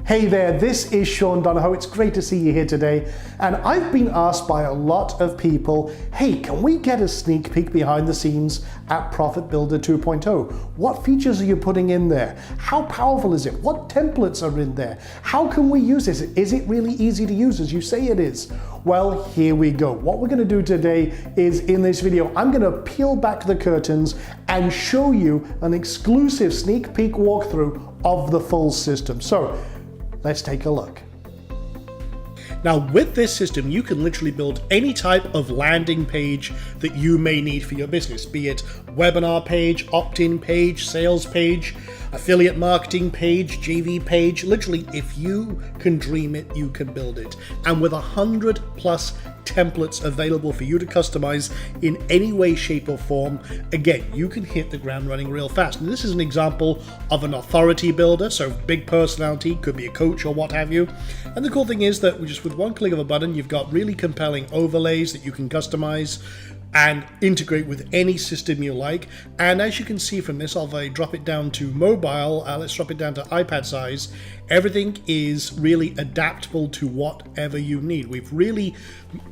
Hey there, this is Sean Donahoe. It's great to see you here today. And I've been asked by a lot of people, hey, can we get a sneak peek behind the scenes at ProfitBuilder 2.0? What features are you putting in there? How powerful is it? What templates are in there? How can we use this? Is it really easy to use as you say it is? Well, here we go. What we're going to do today is in this video, I'm going to peel back the curtains and show you an exclusive sneak peek walkthrough of the full system. So let's take a look. Now with this system, you can literally build any type of landing page that you may need for your business, be it webinar page, opt-in page, sales page, affiliate marketing page, JV page. Literally, if you can dream it, you can build it. And with 100+ templates available for you to customize in any way, shape, or form, again, you can hit the ground running real fast. And this is an example of an authority builder, so big personality, could be a coach or what have you. And the cool thing is that just with one click of a button, you've got really compelling overlays that you can customize and integrate with any system you like. And as you can see from this, I'll drop it down to mobile, let's drop it down to iPad size. Everything is really adaptable to whatever you need. We've really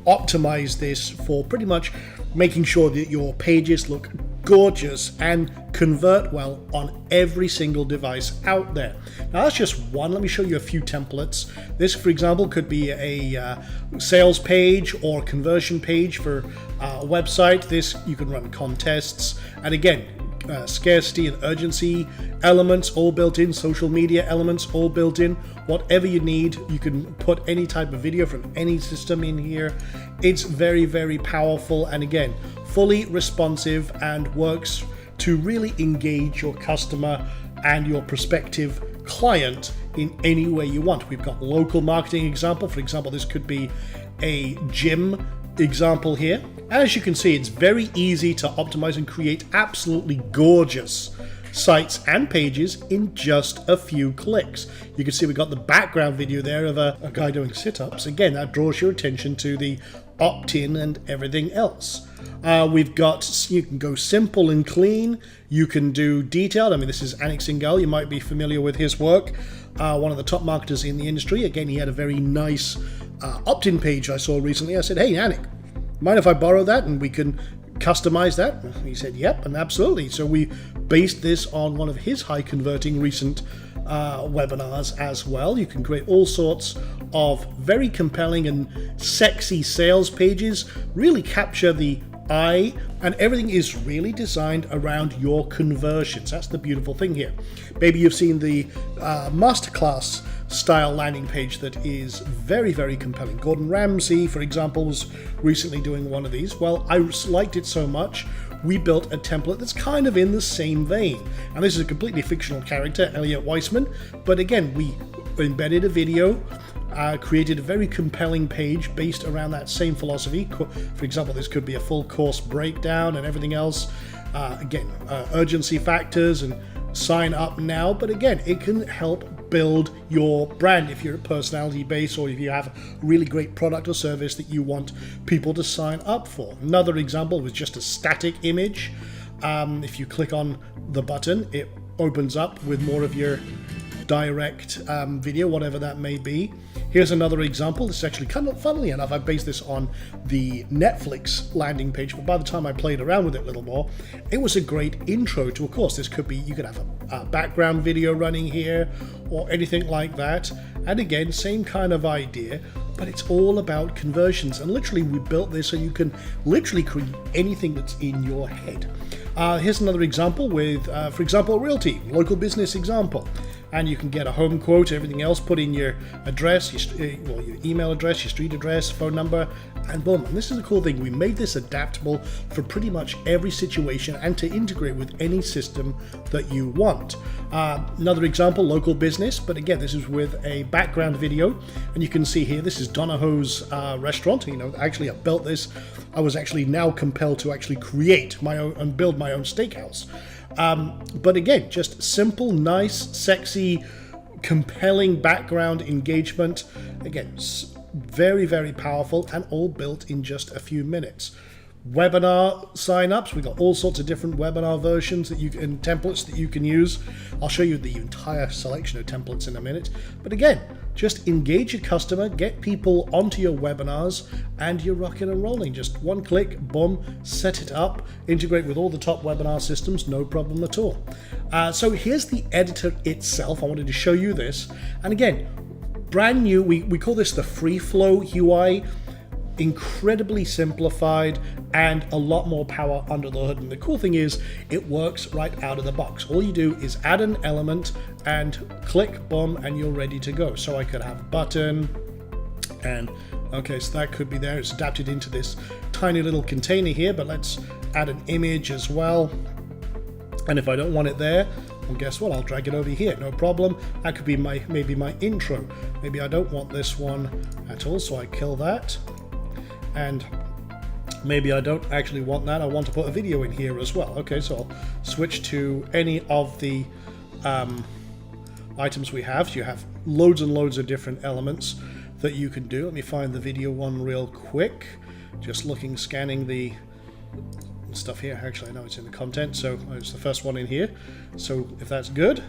optimized this for pretty much making sure that your pages look gorgeous and convert well on every single device out there. Now that's just one. Let me show you a few templates. This, for example, could be a sales page or conversion page for a website. This, you can run contests, and again, scarcity and urgency elements all built in, social media elements all built in. Whatever you need, you can put any type of video from any system in here. It's very, very powerful, and again, fully responsive and works to really engage your customer and your prospective client in any way you want. We've got local marketing example. For example, this could be a gym example here. As you can see, it's very easy to optimize and create absolutely gorgeous sites and pages in just a few clicks. You can see we've got the background video there of a guy doing sit-ups. Again, that draws your attention to the opt-in and everything else. We've got, you can go simple and clean. You can do detailed. I mean, this is Anik Singhal. You might be familiar with his work. One of the top marketers in the industry. Again, he had a very nice opt-in page I saw recently. I said, hey, Anik, mind if I borrow that and we can customize that? He said, yep, and absolutely. So we based this on one of his high converting recent webinars as well. You can create all sorts of very compelling and sexy sales pages, really capture the eye, and everything is really designed around your conversions. That's the beautiful thing here. Maybe you've seen the masterclass style landing page that is very, very compelling. Gordon Ramsay, for example, was recently doing one of these. Well, I liked it so much, we built a template that's kind of in the same vein. And this is a completely fictional character, Elliot Weissman, but again, we embedded a video, created a very compelling page based around that same philosophy. For example, this could be a full course breakdown and everything else. Again, urgency factors and sign up now, but again, it can help build your brand if you're a personality base or if you have a really great product or service that you want people to sign up for. Another example was just a static image. If you click on the button, it opens up with more of your direct video, whatever that may be. Here's another example. This is actually kind of, funnily enough, I based this on the Netflix landing page, but by the time I played around with it a little more, it was a great intro to a course. This could be, you could have a background video running here or anything like that. And again, same kind of idea, but it's all about conversions. And literally we built this so you can literally create anything that's in your head. Here's another example with, for example, realty, local business example. And you can get a home quote, everything else, put in your address, your email address, your street address, phone number, and boom. And this is the cool thing. We made this adaptable for pretty much every situation and to integrate with any system that you want. Another example, local business, but again, this is with a background video. And you can see here, this is Donahoe's restaurant. You know, actually I built this. I was actually now compelled to actually create my own and build my own steakhouse. But again, just simple, nice, sexy, compelling background engagement. Again, very, very powerful and all built in just a few minutes. webinar signups. We've got all sorts of different webinar versions that you and templates that you can use. I'll show you the entire selection of templates in a minute. But again, just engage your customer, get people onto your webinars, and you're rocking and rolling. Just one click, boom, set it up, integrate with all the top webinar systems, no problem at all. So here's the editor itself. I wanted to show you this. And again, brand new, we call this the free flow UI. Incredibly simplified and a lot more power under the hood. And the cool thing is it works right out of the box. All you do is add an element and click, boom, and you're ready to go. So I could have a button, and okay, so that could be there. It's adapted into this tiny little container here, but let's add an image as well. And if I don't want it there, well, guess what? I'll drag it over here, no problem. That could be maybe my intro. Maybe I don't want this one at all, so I kill that. And maybe I don't actually want that. I want to put a video in here as well. Okay, so I'll switch to any of the items we have. So you have loads and loads of different elements that you can do. Let me find the video one real quick. Just looking, scanning the stuff here. Actually, I know it's in the content, so it's the first one in here. So if that's good,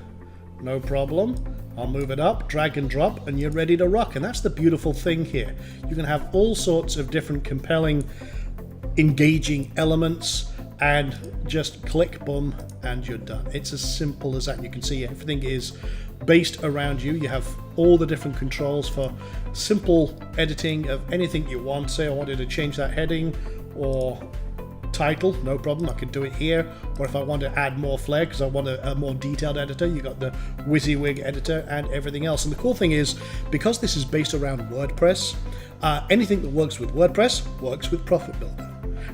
no problem. I'll move it up, drag and drop, and you're ready to rock. And that's the beautiful thing here. You can have all sorts of different compelling, engaging elements, and just click, boom, and you're done. It's as simple as that. And you can see everything is based around you. You have all the different controls for simple editing of anything you want. Say I wanted to change that heading or title, no problem, I can do it here. Or if I want to add more flair because I want a more detailed editor, you got the WYSIWYG editor and everything else. And the cool thing is, because this is based around WordPress, anything that works with WordPress works with ProfitBuilder.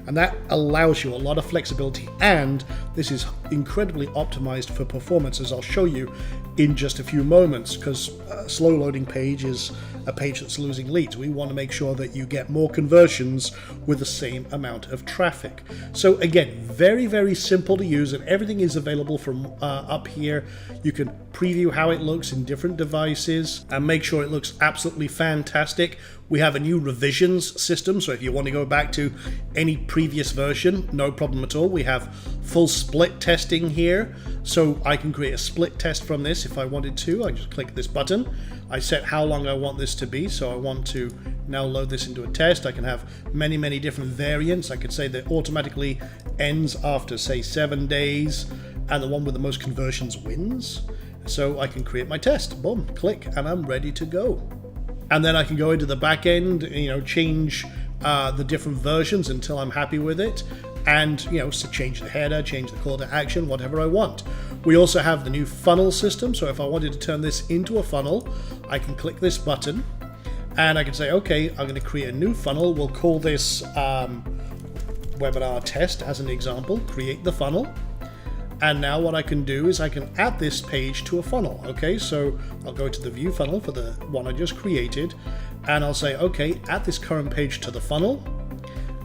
And that allows you a lot of flexibility, and this is incredibly optimized for performance, as I'll show you in just a few moments, because a slow loading page is a page that's losing leads. We want to make sure that you get more conversions with the same amount of traffic. So again, very, very simple to use, and everything is available from up here. You can preview how it looks in different devices and make sure it looks absolutely fantastic. We have a new revisions system, so if you want to go back to any previous version, no problem at all. We have full split testing here, so I can create a split test from this if I wanted to. I just click this button. I set how long I want this to be, so I want to now load this into a test. I can have many, many different variants. I could say that automatically ends after, say, 7 days, and the one with the most conversions wins. So I can create my test. Boom, click, and I'm ready to go. And then I can go into the back end, change the different versions until I'm happy with it, and so change the header, change the call to action, whatever I want. We also have the new funnel system, so if I wanted to turn this into a funnel, I can click this button and I can say, okay, I'm going to create a new funnel. We'll call this webinar test as an example. Create the funnel. And now what I can do is I can add this page to a funnel. Okay, so I'll go to the view funnel for the one I just created, and I'll say, okay, add this current page to the funnel,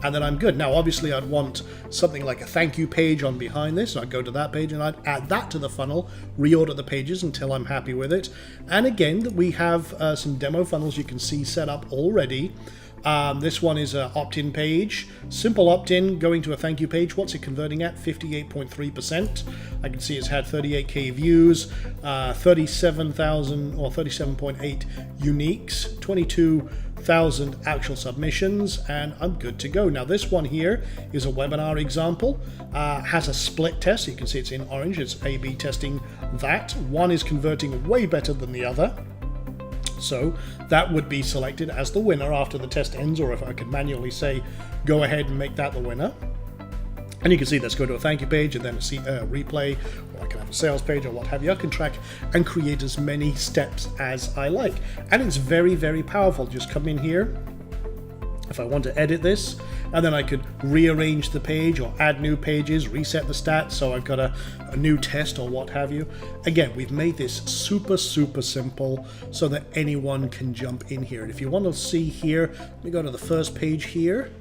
and then I'm good. Now, obviously, I'd want something like a thank you page on behind this. So I'd go to that page and I'd add that to the funnel, reorder the pages until I'm happy with it. And again, we have some demo funnels you can see set up already. This one is an opt-in page, simple opt-in, going to a thank you page. What's it converting at? 58.3%. I can see it's had 38k views, 37,000 or 37.8 uniques, 22,000 actual submissions, and I'm good to go. Now this one here is a webinar example, has a split test. You can see it's in orange, it's A/B testing that. One is converting way better than the other. So that would be selected as the winner after the test ends, or if I could manually say, go ahead and make that the winner. And you can see, let's go to a thank you page and then a replay, or I can have a sales page or what have you. I can track and create as many steps as I like. And it's very, very powerful. Just come in here. If I want to edit this, and then I could rearrange the page or add new pages, reset the stats, so I've got a new test or what have you. Again, we've made this super, super simple so that anyone can jump in here. And if you want to see here, let me go to the first page here,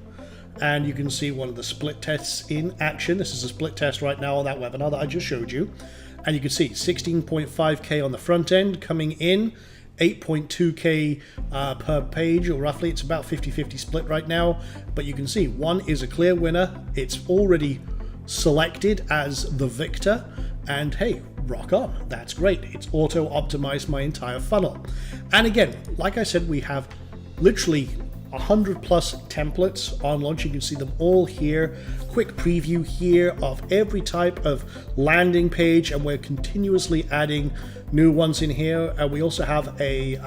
and you can see one of the split tests in action. This is a split test right now on that webinar that I just showed you. And you can see 16.5k on the front end coming in, 8.2K per page, or roughly. It's about 50-50 split right now, but you can see one is a clear winner. It's already selected as the victor, and hey, rock on, that's great. It's auto optimized my entire funnel. And again, like I said, we have literally 100 plus templates on launch. You can see them all here. Quick preview here of every type of landing page, and we're continuously adding new ones in here. And we also have a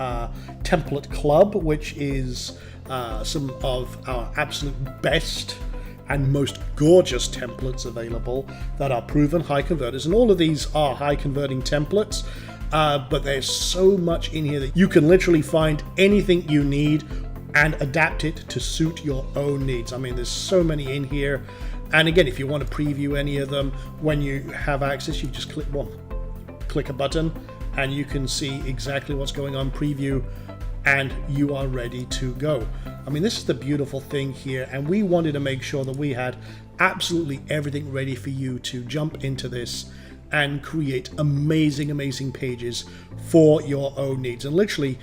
template club, which is some of our absolute best and most gorgeous templates available that are proven high converters. And all of these are high converting templates, but there's so much in here that you can literally find anything you need and adapt it to suit your own needs. I mean, there's so many in here. And again, if you want to preview any of them, when you have access, you just click a button and you can see exactly what's going on, preview, and you are ready to go. I mean, this is the beautiful thing here, and we wanted to make sure that we had absolutely everything ready for you to jump into this and create amazing pages for your own needs. And literally,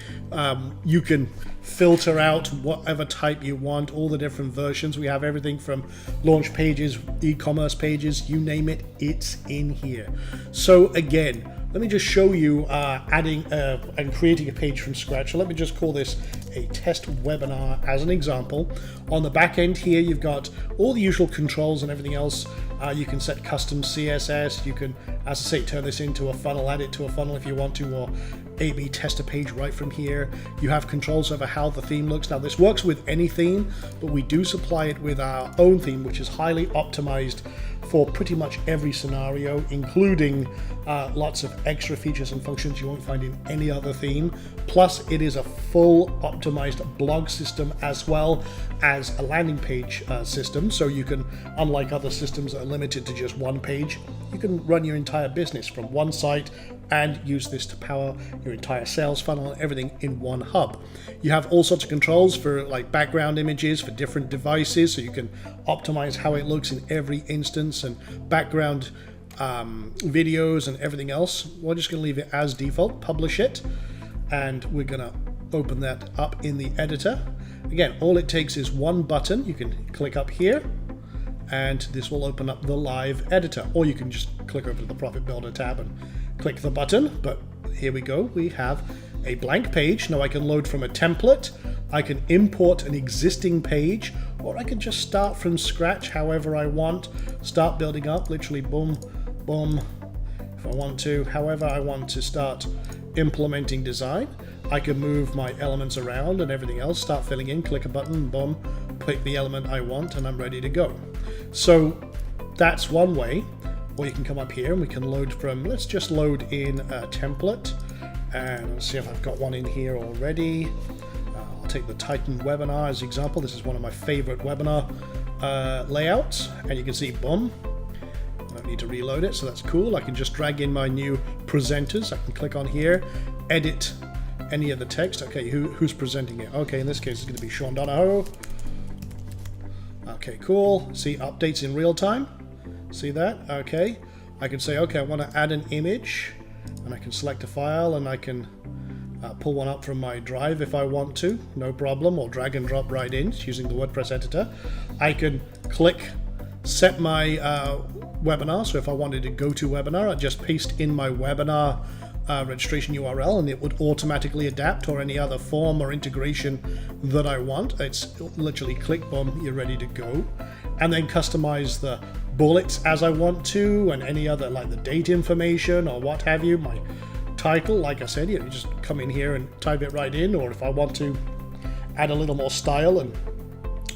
you can filter out whatever type you want, all the different versions. We have everything from launch pages, e-commerce pages, you name it, it's in here. So again, let me just show you adding and creating a page from scratch. So let me just call this a test webinar as an example. On the back end here, you've got all the usual controls and everything else. You can set custom CSS. You can, as I say, turn this into a funnel, add it to a funnel if you want to, or A/B test a page right from here. You have controls over how the theme looks. Now, this works with any theme, but we do supply it with our own theme, which is highly optimized for pretty much every scenario, including lots of extra features and functions you won't find in any other theme. Plus, it is a full optimized blog system as well as a landing page system. So you can, unlike other systems that are limited to just one page, you can run your entire business from one site and use this to power your entire sales funnel and everything in one hub. You have all sorts of controls for like background images for different devices, so you can optimize how it looks in every instance, and background videos and everything else. We're just going to leave it as default, publish it, and we're going to open that up in the editor. Again, all it takes is one button. You can click up here and this will open up the live editor, or you can just click over to the ProfitBuilder tab and click the button. But here we go, we have a blank page. Now I can load from a template, I can import an existing page, or I can just start from scratch however I want, start building up, literally boom, boom, if I want to, however I want to start implementing design. I can move my elements around and everything else, start filling in, click a button, boom, pick the element I want, and I'm ready to go. So that's one way. Or you can come up here and we can load from, let's just load in a template and see if I've got one in here already. I'll take the Titan webinar as an example. This is one of my favorite webinar layouts, and you can see, boom, I don't need to reload it, so that's cool. I can just drag in my new presenters. I can click on here, edit any of the text. Okay, who's presenting it? Okay, in this case it's going to be Sean Donahoe. Okay, cool. See updates in real time. See that? Okay. I can say, okay, I want to add an image, and I can select a file, and I can pull one up from my drive if I want to, no problem, or drag and drop right in using the WordPress editor. I can click set my webinar, so if I wanted to go to webinar, I just paste in my webinar registration URL, and it would automatically adapt, or any other form or integration that I want. It's literally click, boom, you're ready to go. And then customize the bullets as I want to, and any other, like the date information or what have you, my title, like I said, you just come in here and type it right in, or if I want to add a little more style and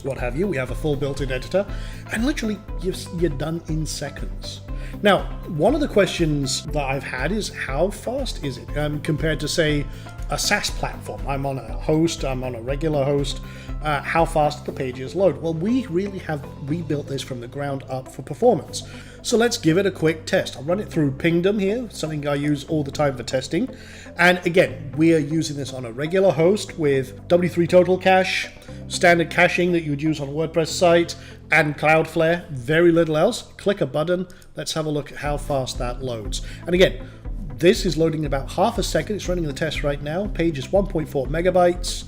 what have you, we have a full built-in editor, and literally you're done in seconds. Now, one of the questions that I've had is, how fast is it compared to, say, a SaaS platform? I'm on a host, I'm on a regular host. How fast the pages load? Well, we really have rebuilt this from the ground up for performance. So let's give it a quick test. I'll run it through Pingdom here, something I use all the time for testing. And again, we are using this on a regular host with W3 Total Cache, standard caching that you would use on a WordPress site, and Cloudflare, very little else. Click a button, let's have a look at how fast that loads. And again, This is loading in about half a second. It's running the test right now. Page is 1.4 megabytes.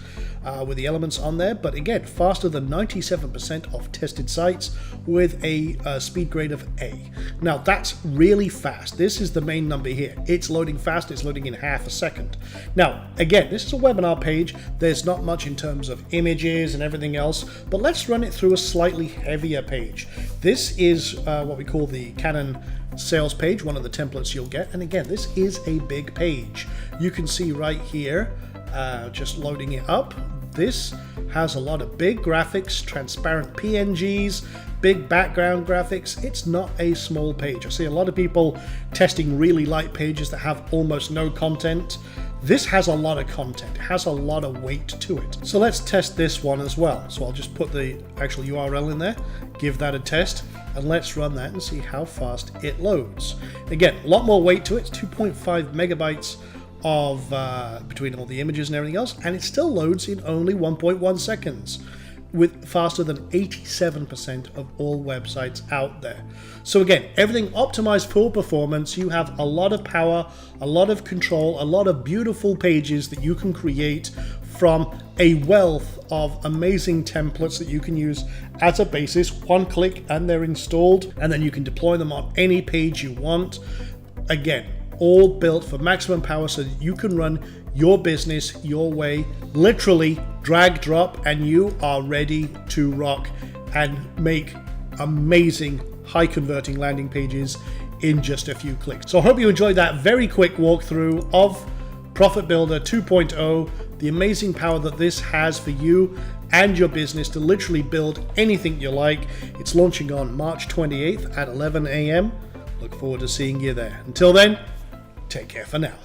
With the elements on there, but again, faster than 97% of tested sites with a speed grade of A. Now that's really fast. This is the main number here. It's loading fast, it's loading in half a second. Now, again, this is a webinar page. There's not much in terms of images and everything else, but let's run it through a slightly heavier page. This is what we call the Canon sales page, one of the templates you'll get. And again, this is a big page. You can see right here, just loading it up. This has a lot of big graphics, transparent PNGs, big background graphics. It's not a small page. I see a lot of people testing really light pages that have almost no content. This has a lot of content. It has a lot of weight to it. So let's test this one as well. So I'll just put the actual URL in there, give that a test, and let's run that and see how fast it loads. Again, a lot more weight to it. It's 2.5 megabytes of between all the images and everything else, and it still loads in only 1.1 seconds, with faster than 87% of all websites out there. So again, everything optimized for performance. You have a lot of power, a lot of control, a lot of beautiful pages that you can create from a wealth of amazing templates that you can use as a basis. One click and they're installed, and then you can deploy them on any page you want. Again, all built for maximum power so that you can run your business your way, literally drag drop, and you are ready to rock and make amazing high converting landing pages in just a few clicks. So I hope you enjoyed that very quick walkthrough of ProfitBuilder 2.0, the amazing power that this has for you and your business to literally build anything you like. It's launching on March 28th at 11 a.m. Look forward to seeing you there. Until then, take care for now.